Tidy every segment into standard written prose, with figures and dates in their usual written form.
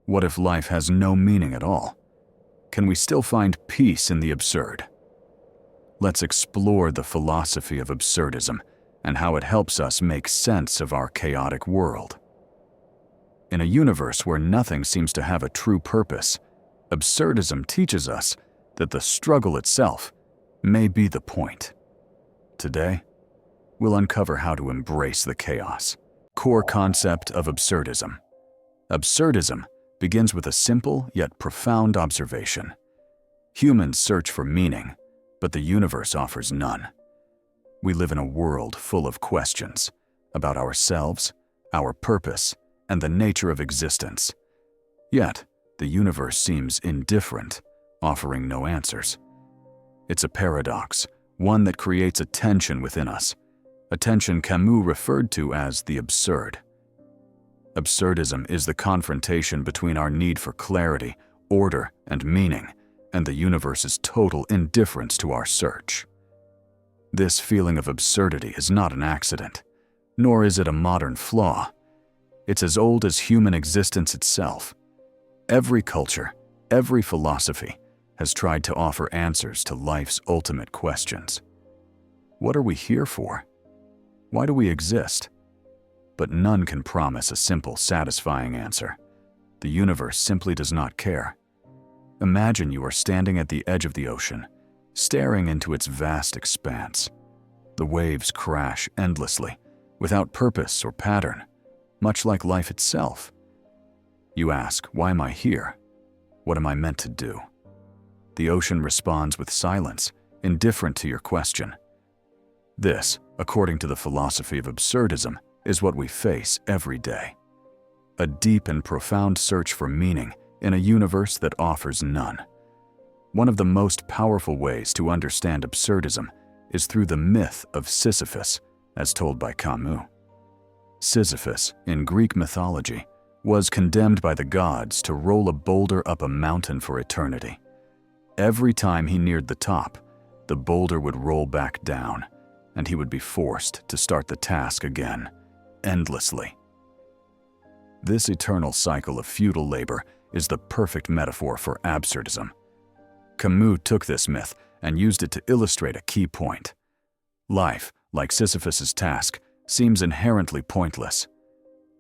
What if life has no meaning at all? Can we still find peace in the absurd? Let's explore the philosophy of absurdism and how it helps us make sense of our chaotic world. In a universe where nothing seems to have a true purpose, absurdism teaches us that the struggle itself may be the point. Today, we'll uncover how to embrace the chaos. Core concept of absurdism. Absurdism begins with a simple yet profound observation. Humans search for meaning, but the universe offers none. We live in a world full of questions about ourselves, our purpose, and the nature of existence. Yet, the universe seems indifferent, offering no answers. It's a paradox, one that creates a tension within us, a tension Camus referred to as the absurd. Absurdism is the confrontation between our need for clarity, order, and meaning, and the universe's total indifference to our search. This feeling of absurdity is not an accident, nor is it a modern flaw. It's as old as human existence itself. Every culture, every philosophy has tried to offer answers to life's ultimate questions. What are we here for? Why do we exist? But none can promise a simple, satisfying answer. The universe simply does not care. Imagine you are standing at the edge of the ocean, staring into its vast expanse. The waves crash endlessly, without purpose or pattern, much like life itself. You ask, why am I here? What am I meant to do? The ocean responds with silence, indifferent to your question. This, according to the philosophy of absurdism, is what we face every day. A deep and profound search for meaning in a universe that offers none. One of the most powerful ways to understand absurdism is through the myth of Sisyphus, as told by Camus. Sisyphus, in Greek mythology, was condemned by the gods to roll a boulder up a mountain for eternity. Every time he neared the top, the boulder would roll back down, and he would be forced to start the task again, endlessly. This eternal cycle of futile labor is the perfect metaphor for absurdism. Camus took this myth and used it to illustrate a key point. Life, like Sisyphus's task, seems inherently pointless.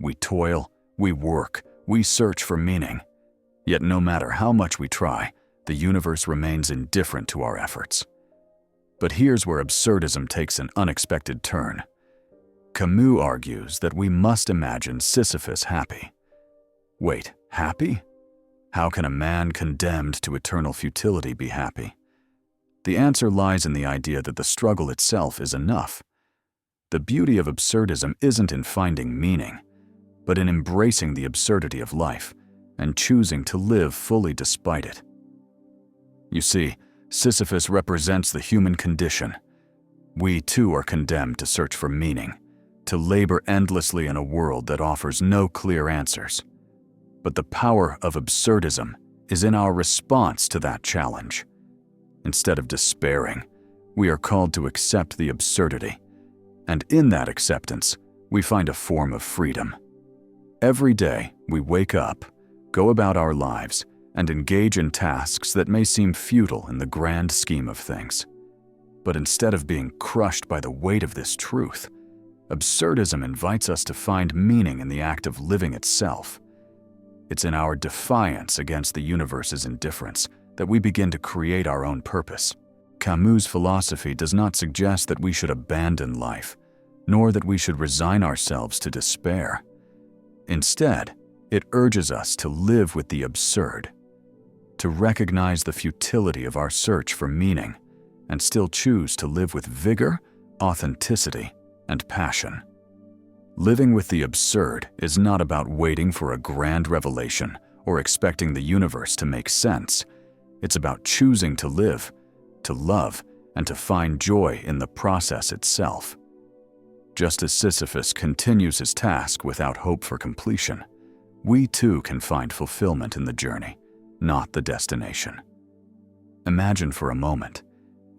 We toil, we work, we search for meaning. Yet no matter how much we try, the universe remains indifferent to our efforts. But here's where absurdism takes an unexpected turn. Camus argues that we must imagine Sisyphus happy. Wait, happy? How can a man condemned to eternal futility be happy? The answer lies in the idea that the struggle itself is enough. The beauty of absurdism isn't in finding meaning, but in embracing the absurdity of life and choosing to live fully despite it. You see, Sisyphus represents the human condition. We too are condemned to search for meaning, to labor endlessly in a world that offers no clear answers. But the power of absurdism is in our response to that challenge. Instead of despairing, we are called to accept the absurdity, and in that acceptance, we find a form of freedom. Every day, we wake up, go about our lives, and engage in tasks that may seem futile in the grand scheme of things. But instead of being crushed by the weight of this truth, absurdism invites us to find meaning in the act of living itself. It's in our defiance against the universe's indifference that we begin to create our own purpose. Camus' philosophy does not suggest that we should abandon life, nor that we should resign ourselves to despair. Instead, it urges us to live with the absurd, to recognize the futility of our search for meaning, and still choose to live with vigor, authenticity, and passion. Living with the absurd is not about waiting for a grand revelation or expecting the universe to make sense. It's about choosing to live, to love, and to find joy in the process itself. Just as Sisyphus continues his task without hope for completion, we too can find fulfillment in the journey, not the destination. Imagine for a moment,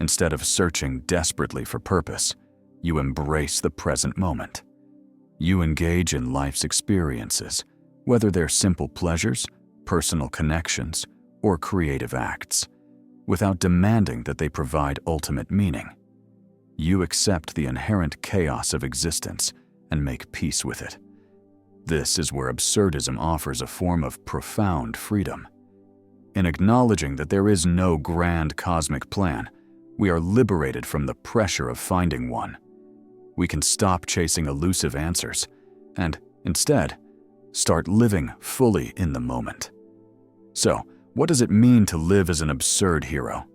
instead of searching desperately for purpose, you embrace the present moment. You engage in life's experiences, whether they're simple pleasures, personal connections, or creative acts, without demanding that they provide ultimate meaning. You accept the inherent chaos of existence and make peace with it. This is where absurdism offers a form of profound freedom. In acknowledging that there is no grand cosmic plan, we are liberated from the pressure of finding one. We can stop chasing elusive answers and, instead, start living fully in the moment. So, what does it mean to live as an absurd hero?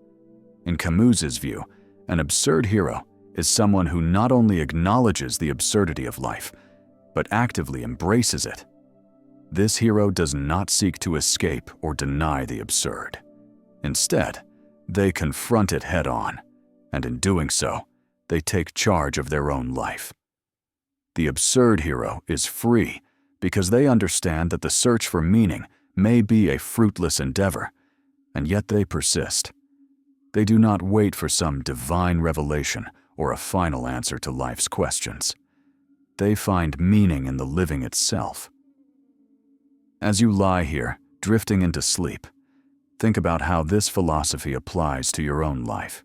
In Camus's view, an absurd hero is someone who not only acknowledges the absurdity of life, but actively embraces it. This hero does not seek to escape or deny the absurd. Instead, they confront it head-on, and in doing so, they take charge of their own life. The absurd hero is free because they understand that the search for meaning may be a fruitless endeavor, and yet they persist. They do not wait for some divine revelation or a final answer to life's questions. They find meaning in the living itself. As you lie here, drifting into sleep, think about how this philosophy applies to your own life.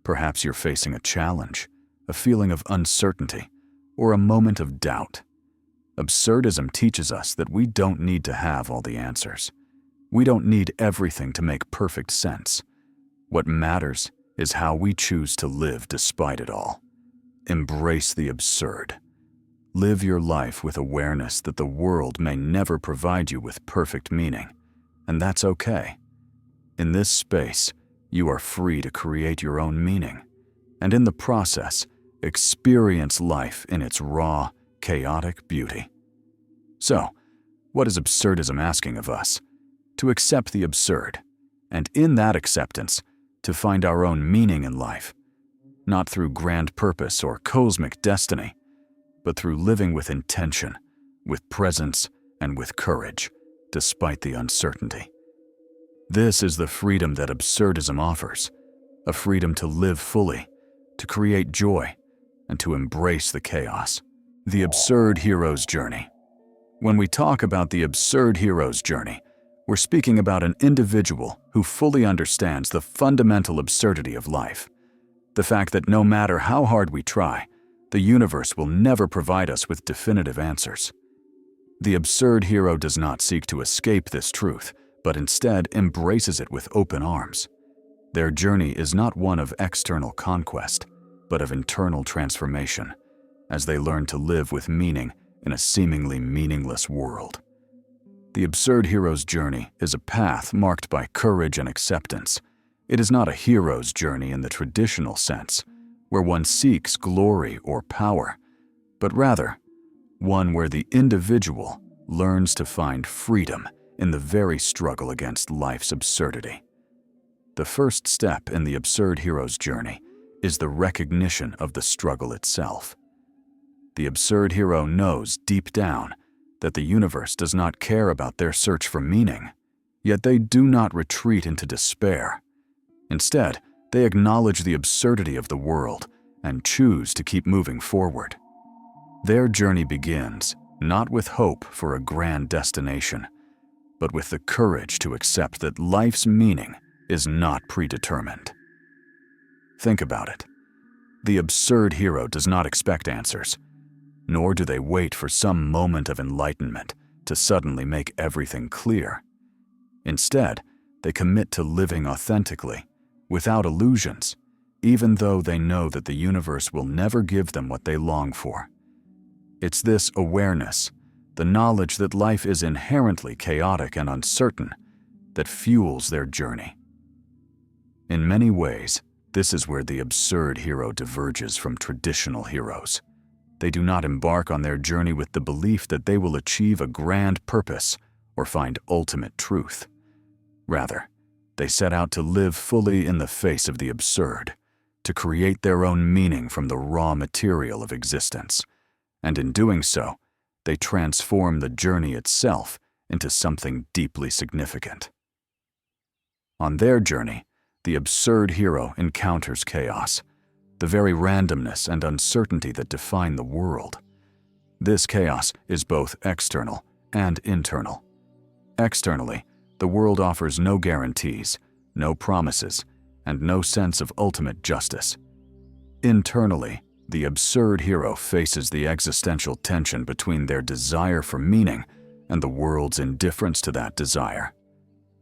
Perhaps you're facing a challenge, a feeling of uncertainty, or a moment of doubt. Absurdism teaches us that we don't need to have all the answers. We don't need everything to make perfect sense. What matters is how we choose to live despite it all. Embrace the absurd. Live your life with awareness that the world may never provide you with perfect meaning, and that's okay. In this space, you are free to create your own meaning, and in the process, experience life in its raw, chaotic beauty. So, what is absurdism asking of us? To accept the absurd, and in that acceptance, to find our own meaning in life, not through grand purpose or cosmic destiny, but through living with intention, with presence, and with courage, despite the uncertainty. This is the freedom that absurdism offers, a freedom to live fully, to create joy, and to embrace the chaos. The absurd hero's journey. When we talk about the absurd hero's journey, we're speaking about an individual who fully understands the fundamental absurdity of life. The fact that no matter how hard we try, the universe will never provide us with definitive answers. The absurd hero does not seek to escape this truth, but instead embraces it with open arms. Their journey is not one of external conquest, but of internal transformation, as they learn to live with meaning in a seemingly meaningless world. The absurd hero's journey is a path marked by courage and acceptance. It is not a hero's journey in the traditional sense, where one seeks glory or power, but rather one where the individual learns to find freedom in the very struggle against life's absurdity. The first step in the absurd hero's journey is the recognition of the struggle itself. The absurd hero knows deep down that the universe does not care about their search for meaning, yet they do not retreat into despair. Instead, they acknowledge the absurdity of the world and choose to keep moving forward. Their journey begins not with hope for a grand destination, but with the courage to accept that life's meaning is not predetermined. Think about it. The absurd hero does not expect answers, nor do they wait for some moment of enlightenment to suddenly make everything clear. Instead, they commit to living authentically, without illusions, even though they know that the universe will never give them what they long for. It's this awareness, the knowledge that life is inherently chaotic and uncertain, that fuels their journey. In many ways, this is where the absurd hero diverges from traditional heroes. They do not embark on their journey with the belief that they will achieve a grand purpose or find ultimate truth. Rather, they set out to live fully in the face of the absurd, to create their own meaning from the raw material of existence. And in doing so, they transform the journey itself into something deeply significant. On their journey, the absurd hero encounters chaos, the very randomness and uncertainty that define the world. This chaos is both external and internal. Externally, The world offers no guarantees, no promises, and no sense of ultimate justice. Internally, the absurd hero faces the existential tension between their desire for meaning and the world's indifference to that desire.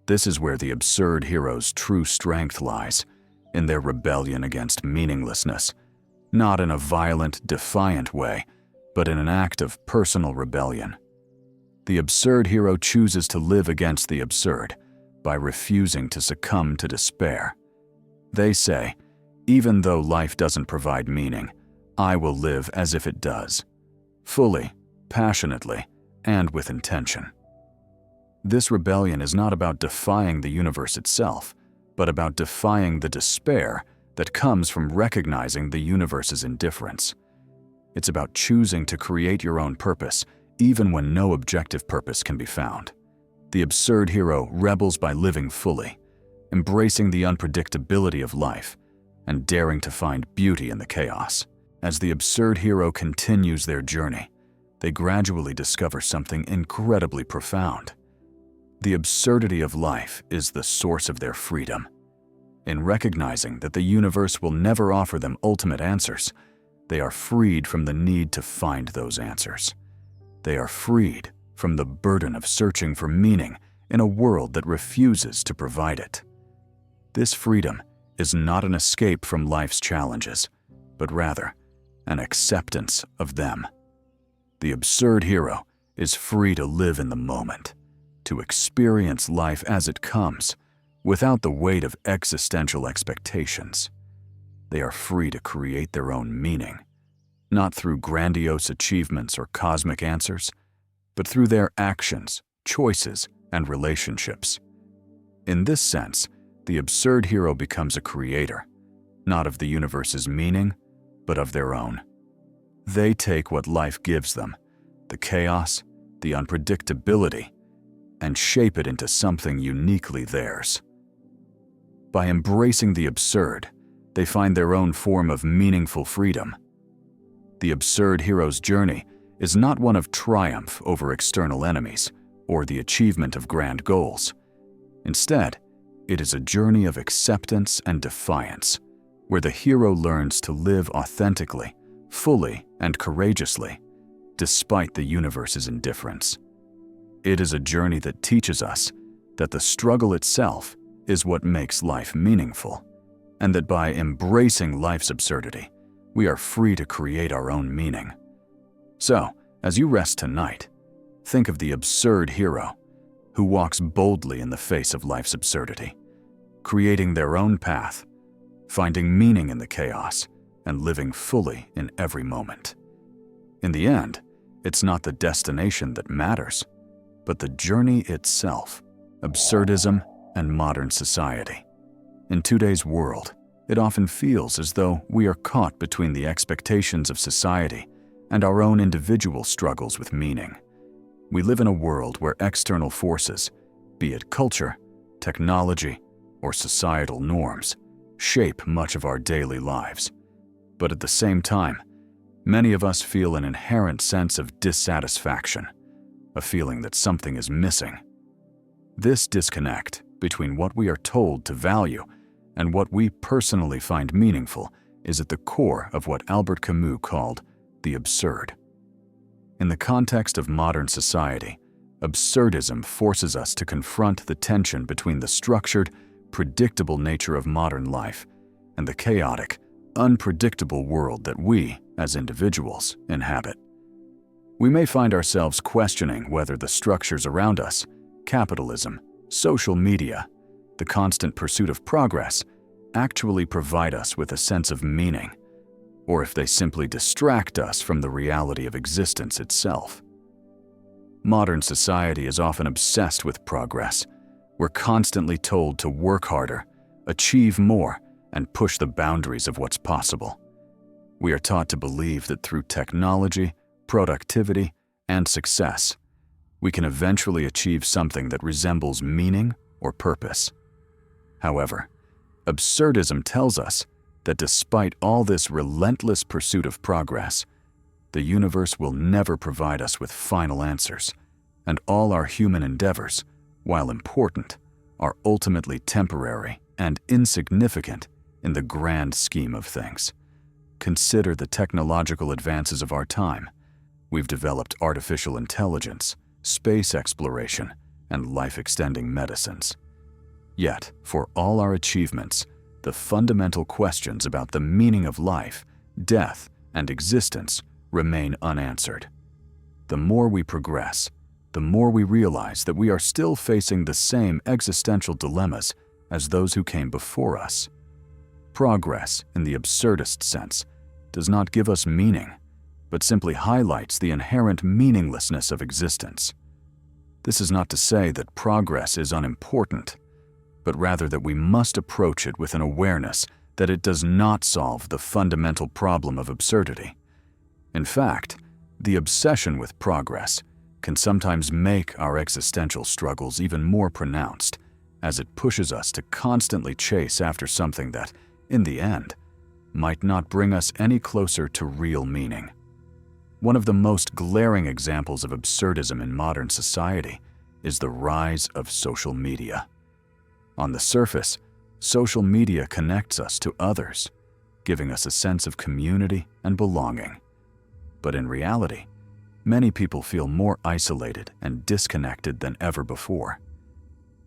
This is where the absurd hero's true strength lies, in their rebellion against meaninglessness, not in a violent, defiant way, but in an act of personal rebellion. The absurd hero chooses to live against the absurd by refusing to succumb to despair. They say, even though life doesn't provide meaning, I will live as if it does, fully, passionately, and with intention. This rebellion is not about defying the universe itself, but about defying the despair that comes from recognizing the universe's indifference. It's about choosing to create your own purpose, even when no objective purpose can be found. The absurd hero rebels by living fully, embracing the unpredictability of life, and daring to find beauty in the chaos. As the absurd hero continues their journey, they gradually discover something incredibly profound. The absurdity of life is the source of their freedom. In recognizing that the universe will never offer them ultimate answers, they are freed from the need to find those answers. They are freed from the burden of searching for meaning in a world that refuses to provide it. This freedom is not an escape from life's challenges, but rather an acceptance of them. The absurd hero is free to live in the moment, to experience life as it comes, without the weight of existential expectations. They are free to create their own meaning, not through grandiose achievements or cosmic answers, but through their actions, choices, and relationships. In this sense, the absurd hero becomes a creator, not of the universe's meaning, but of their own. They take what life gives them, the chaos, the unpredictability, and shape it into something uniquely theirs. By embracing the absurd, they find their own form of meaningful freedom. The absurd hero's journey is not one of triumph over external enemies or the achievement of grand goals. Instead, it is a journey of acceptance and defiance, where the hero learns to live authentically, fully, and courageously, despite the universe's indifference. It is a journey that teaches us that the struggle itself is what makes life meaningful, and that by embracing life's absurdity, we are free to create our own meaning. So, as you rest tonight, think of the absurd hero who walks boldly in the face of life's absurdity, creating their own path, finding meaning in the chaos, and living fully in every moment. In the end, it's not the destination that matters, but the journey itself. Absurdism and modern society. In today's world, it often feels as though we are caught between the expectations of society and our own individual struggles with meaning. We live in a world where external forces, be it culture, technology, or societal norms, shape much of our daily lives. But at the same time, many of us feel an inherent sense of dissatisfaction, a feeling that something is missing. This disconnect between what we are told to value and what we personally find meaningful is at the core of what Albert Camus called the absurd. In the context of modern society, absurdism forces us to confront the tension between the structured, predictable nature of modern life and the chaotic, unpredictable world that we, as individuals, inhabit. We may find ourselves questioning whether the structures around us, capitalism, social media, the constant pursuit of progress, actually provide us with a sense of meaning, or if they simply distract us from the reality of existence itself. Modern society is often obsessed with progress. We're constantly told to work harder, achieve more, and push the boundaries of what's possible. We are taught to believe that through technology, productivity, and success, we can eventually achieve something that resembles meaning or purpose. However, absurdism tells us that despite all this relentless pursuit of progress, the universe will never provide us with final answers, and all our human endeavors while important, are ultimately temporary and insignificant in the grand scheme of things. Consider the technological advances of our time. We've developed artificial intelligence, space exploration, and life-extending medicines. Yet, for all our achievements, the fundamental questions about the meaning of life, death, and existence remain unanswered. The more we progress, the more we realize that we are still facing the same existential dilemmas as those who came before us. Progress, in the absurdist sense, does not give us meaning, but simply highlights the inherent meaninglessness of existence. This is not to say that progress is unimportant, but rather that we must approach it with an awareness that it does not solve the fundamental problem of absurdity. In fact, the obsession with progress can sometimes make our existential struggles even more pronounced, as it pushes us to constantly chase after something that, in the end, might not bring us any closer to real meaning. One of the most glaring examples of absurdism in modern society is the rise of social media. On the surface, social media connects us to others, giving us a sense of community and belonging. But in reality, many people feel more isolated and disconnected than ever before.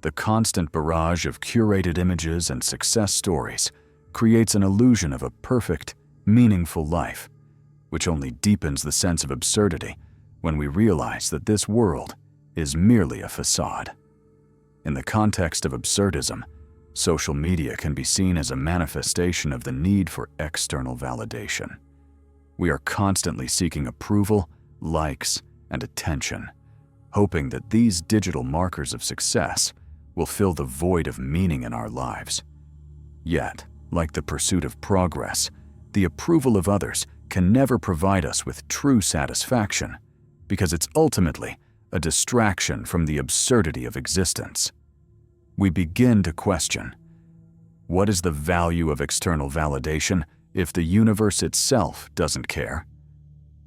The constant barrage of curated images and success stories creates an illusion of a perfect, meaningful life, which only deepens the sense of absurdity when we realize that this world is merely a facade. In the context of absurdism, social media can be seen as a manifestation of the need for external validation. We are constantly seeking approval, likes, and attention, hoping that these digital markers of success will fill the void of meaning in our lives. Yet, like the pursuit of progress, the approval of others can never provide us with true satisfaction because it's ultimately a distraction from the absurdity of existence. We begin to question, what is the value of external validation if the universe itself doesn't care?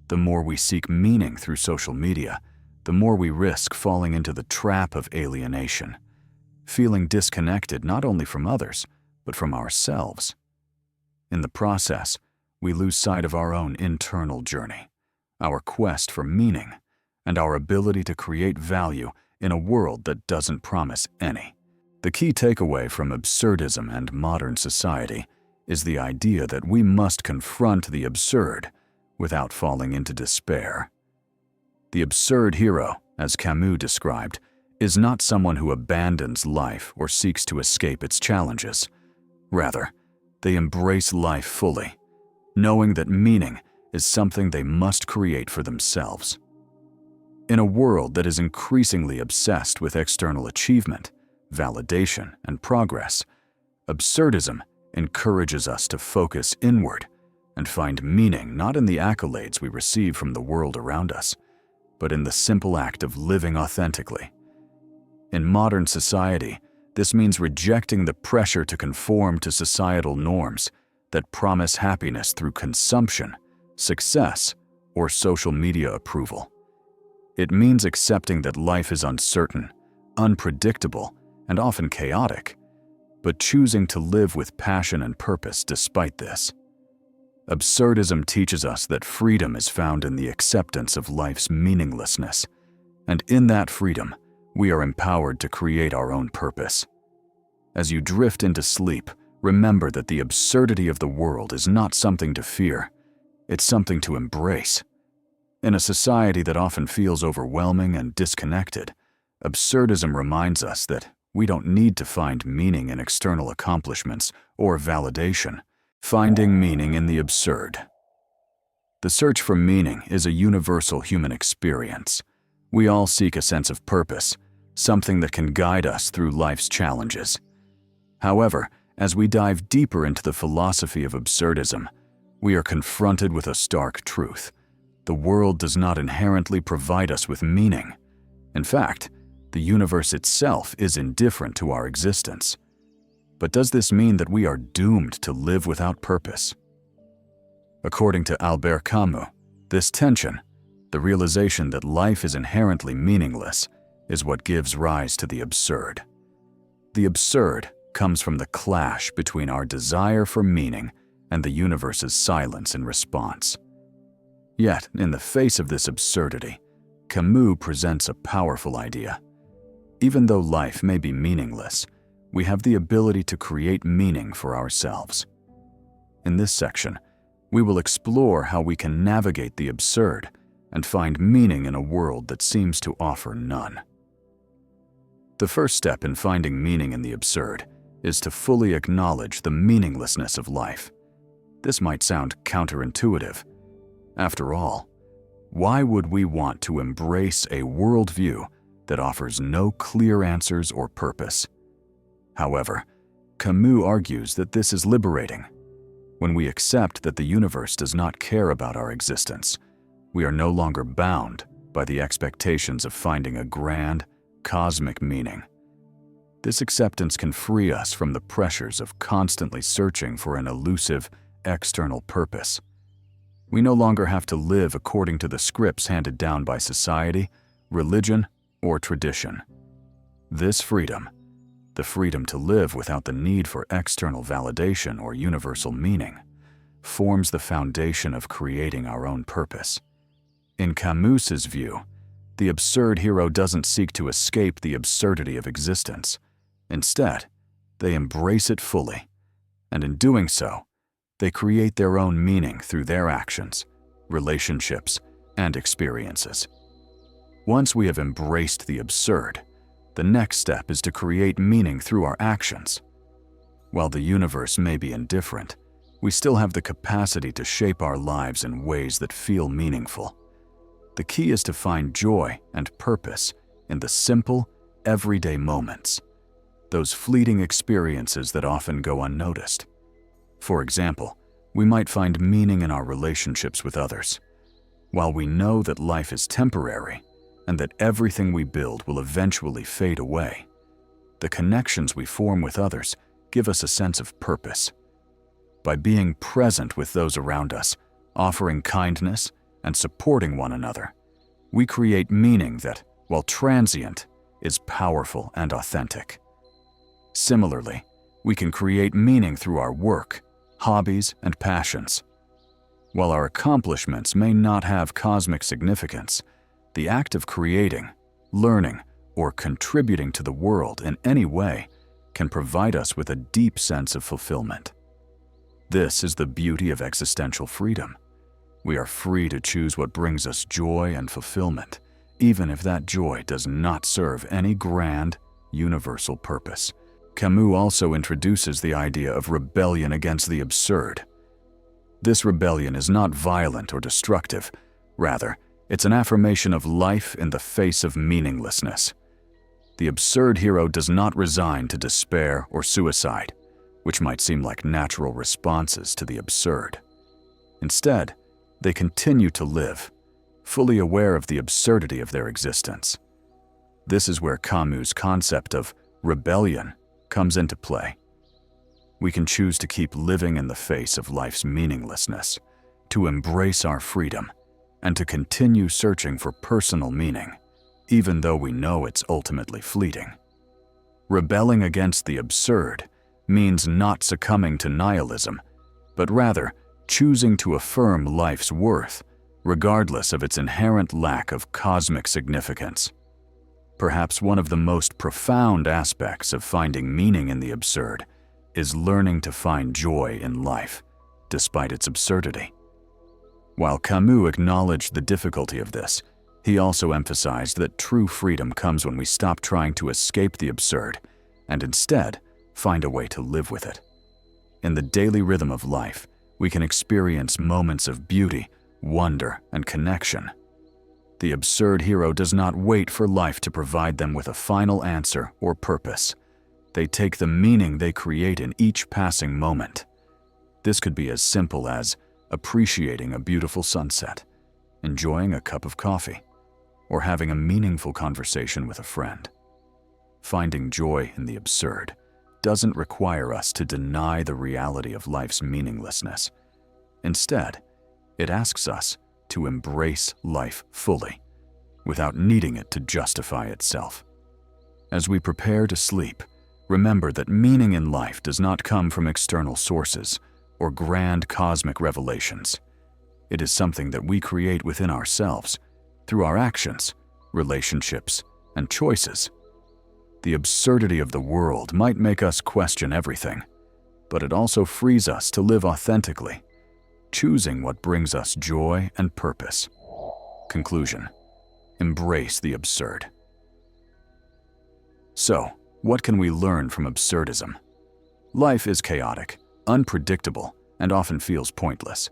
The more we seek meaning through social media, the more we risk falling into the trap of alienation, feeling disconnected not only from others, but from ourselves. In the process, we lose sight of our own internal journey, our quest for meaning, and our ability to create value in a world that doesn't promise any. The key takeaway from absurdism and modern society is the idea that we must confront the absurd without falling into despair. The absurd hero, as Camus described, is not someone who abandons life or seeks to escape its challenges. Rather, they embrace life fully, knowing that meaning is something they must create for themselves. In a world that is increasingly obsessed with external achievement, validation, and progress, absurdism encourages us to focus inward and find meaning not in the accolades we receive from the world around us, but in the simple act of living authentically. In modern society, this means rejecting the pressure to conform to societal norms that promise happiness through consumption, success, or social media approval. It means accepting that life is uncertain, unpredictable, and often chaotic, but choosing to live with passion and purpose despite this. Absurdism teaches us that freedom is found in the acceptance of life's meaninglessness, and in that freedom, we are empowered to create our own purpose. As you drift into sleep, remember that the absurdity of the world is not something to fear, it's something to embrace. In a society that often feels overwhelming and disconnected, absurdism reminds us that we don't need to find meaning in external accomplishments or validation, finding meaning in the absurd. The search for meaning is a universal human experience. We all seek a sense of purpose, something that can guide us through life's challenges. However, as we dive deeper into the philosophy of absurdism, we are confronted with a stark truth. The world does not inherently provide us with meaning. In fact, the universe itself is indifferent to our existence. But does this mean that we are doomed to live without purpose? According to Albert Camus, this tension, the realization that life is inherently meaningless, is what gives rise to the absurd. The absurd comes from the clash between our desire for meaning and the universe's silence in response. Yet, in the face of this absurdity, Camus presents a powerful idea. Even though life may be meaningless, we have the ability to create meaning for ourselves. In this section, we will explore how we can navigate the absurd and find meaning in a world that seems to offer none. The first step in finding meaning in the absurd is to fully acknowledge the meaninglessness of life. This might sound counterintuitive. After all, why would we want to embrace a worldview that offers no clear answers or purpose? However, Camus argues that this is liberating. When we accept that the universe does not care about our existence, we are no longer bound by the expectations of finding a grand, cosmic meaning. This acceptance can free us from the pressures of constantly searching for an elusive, external purpose. We no longer have to live according to the scripts handed down by society, religion, or tradition. This freedom, the freedom to live without the need for external validation or universal meaning, forms the foundation of creating our own purpose. In Camus's view, the absurd hero doesn't seek to escape the absurdity of existence. Instead, they embrace it fully, and in doing so, they create their own meaning through their actions, relationships, and experiences. Once we have embraced the absurd, the next step is to create meaning through our actions. While the universe may be indifferent, we still have the capacity to shape our lives in ways that feel meaningful. The key is to find joy and purpose in the simple, everyday moments, those fleeting experiences that often go unnoticed. For example, we might find meaning in our relationships with others. While we know that life is temporary and that everything we build will eventually fade away, the connections we form with others give us a sense of purpose. By being present with those around us, offering kindness, and supporting one another, we create meaning that, while transient, is powerful and authentic. Similarly, we can create meaning through our work, hobbies, and passions. While our accomplishments may not have cosmic significance, the act of creating, learning, or contributing to the world in any way can provide us with a deep sense of fulfillment. This is the beauty of existential freedom. We are free to choose what brings us joy and fulfillment, even if that joy does not serve any grand, universal purpose. Camus also introduces the idea of rebellion against the absurd. This rebellion is not violent or destructive. Rather, it's an affirmation of life in the face of meaninglessness. The absurd hero does not resign to despair or suicide, which might seem like natural responses to the absurd. Instead, they continue to live, fully aware of the absurdity of their existence. This is where Camus' concept of rebellion comes into play. We can choose to keep living in the face of life's meaninglessness, to embrace our freedom, and to continue searching for personal meaning, even though we know it's ultimately fleeting. Rebelling against the absurd means not succumbing to nihilism, but rather choosing to affirm life's worth, regardless of its inherent lack of cosmic significance. Perhaps one of the most profound aspects of finding meaning in the absurd is learning to find joy in life, despite its absurdity. While Camus acknowledged the difficulty of this, he also emphasized that true freedom comes when we stop trying to escape the absurd and instead find a way to live with it. In the daily rhythm of life, we can experience moments of beauty, wonder, and connection. The absurd hero does not wait for life to provide them with a final answer or purpose. They take the meaning they create in each passing moment. This could be as simple as appreciating a beautiful sunset, enjoying a cup of coffee, or having a meaningful conversation with a friend. Finding joy in the absurd doesn't require us to deny the reality of life's meaninglessness. Instead, it asks us to embrace life fully, without needing it to justify itself. As we prepare to sleep, remember that meaning in life does not come from external sources or grand cosmic revelations. It is something that we create within ourselves through our actions, relationships, and choices. The absurdity of the world might make us question everything, but it also frees us to live authentically, choosing what brings us joy and purpose. Conclusion: embrace the absurd. So, what can we learn from absurdism? Life is chaotic, unpredictable, and often feels pointless.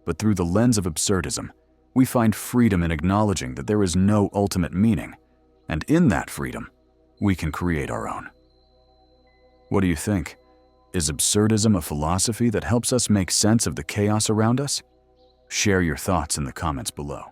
But through the lens of absurdism, we find freedom in acknowledging that there is no ultimate meaning, and in that freedom, we can create our own. What do you think? Is absurdism a philosophy that helps us make sense of the chaos around us? Share your thoughts in the comments below.